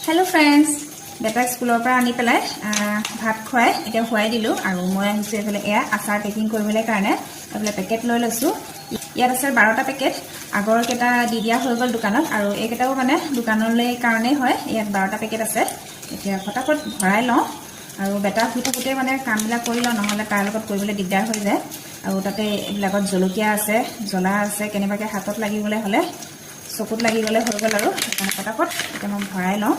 hello friends बेटा स्कूলৰ পৰা আনি পেলাই ভাত খুৱাই এটা খুৱাই দিলো আৰু মই আহিছো এফালে এয়া আচাৰ পেকিং কৰিবলৈ কাৰণে এফালে পেকেট লৈ লৈছো ইয়াত আছে 12টা পেকেট আগৰ কেটা দি দিয়া হৈ গল দোকানত আৰু এইকেটাও মানে দোকানলৈ কাৰণে হয় ইয়াত 12টা পেকেট আছে এতিয়া ফটাফট ভৰাই লওঁ আৰু বেটা শুই থাকোতে মানে কামলা কৰি লওঁ নহলে তাৰ লগত কৰিবলৈ দিগদাৰ হৈ যায় আৰু তাতে এইবিলাকত জলকীয়া আছে জ্বলা আছে কেনেবাকে হাতত লাগিবলৈ হলে চকুত লাগি গলে হৈ গল আৰু ফটাফট এটা মই ভৰাই লওঁ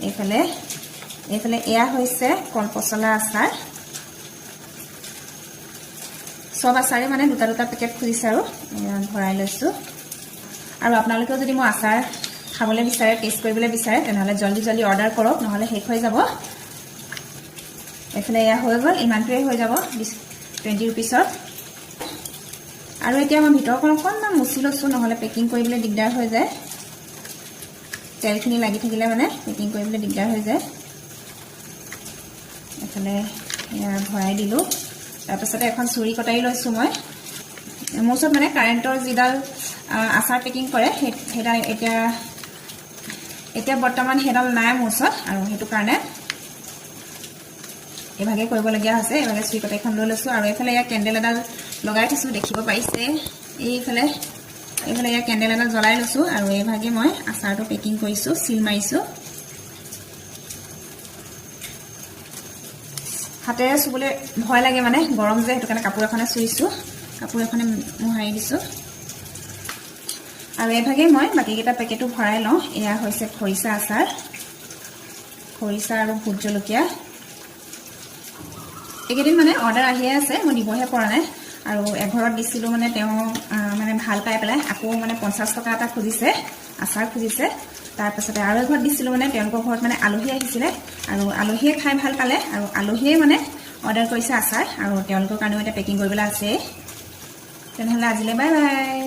এইফালে এয়া হৈছে কলপচলা আচাৰ সব আচাৰে মানে দুটা পেকেট খুজিছে আৰু ভৰাই লৈছো আৰু আপোনালোকেও যদি মই আচাৰ খাবলৈ বিচাৰে টেষ্ট কৰিবলৈ বিচাৰে তেনেহলে জলদি অৰ্ডাৰ কৰক নহলে শেষ হৈ যাব এইফালে এয়া হৈ গল ইমানটোৱে হৈ যাব 20 रुपीसৰ আৰু এতিয়া মই ভিতৰখন অকণমান মুছি লৈছো নহলে পেকিং কৰিবলৈ দিগদাৰ হৈ যায় তেলখিনি লাগি থাকিলে মানে পেকিং কৰিবলৈ দিগদাৰ হৈ যায় এফালে ভৰাই দিলো তাৰপিছতে এখন ছুৰী কটাৰি লৈছো মই মোছত মানে কাৰেণ্টৰ যিডাল আচাৰ পেকিং কৰে হেডা এতিয়া বৰ্তমান হেডাল নাই মোছত আৰু হেতু কাৰণে এভাগে কৰিব লগিয়া আছে এভাগে ছুৰী কটাৰিখন লৈ লৈছো আৰু এফালে ইয়া কেন্ডেল এডাল লগাই থৈছো দেখিব পাইছে এইফালে ইয়া কেন্ডেল এডাল জ্বলাই লৈছো আৰু এভাগে মই আচাৰটো পেকিং কৰিছো সিল মাৰিছো হাতেৰে চুবলে ভয় লাগে মানে গৰম যে হেতু কাৰণে কাপোৰ এখনে চুইছো কাপোৰ এখনে মোহাৰি দিছো আৰু এভাগে মই বাকি কেটা পেকেটটো ভৰাই লওঁ এয়া হৈছে খৰিচা আচাৰ খৰিচা আৰু ভোট জলকীয়া একেদিন মানে অৰ্ডাৰ আহিয়ে আছে মই দিবহে পৰা নাই আৰু এঘৰত দিছিলো মানে তেওঁ মানে ভাল পাই পেলাই আকৌ মানে 50 টকা এটা খুজিছে আচাৰ খুজিছে তাৰ পাছতে আৰু এঘৰত দিছিলো মানে তেওঁলোকৰ ঘৰত মানে আলহী আহিছিলে আৰু আলহীয়ে খাই ভাল পালে আৰু আলহীয়ে মানে অৰ্ডাৰ কৰিছে আচাৰ আৰু তেওঁলোকৰ কাৰণেও এটা পেকিং কৰিবলৈ আছে তেনেহলে আজিলে বাই বাই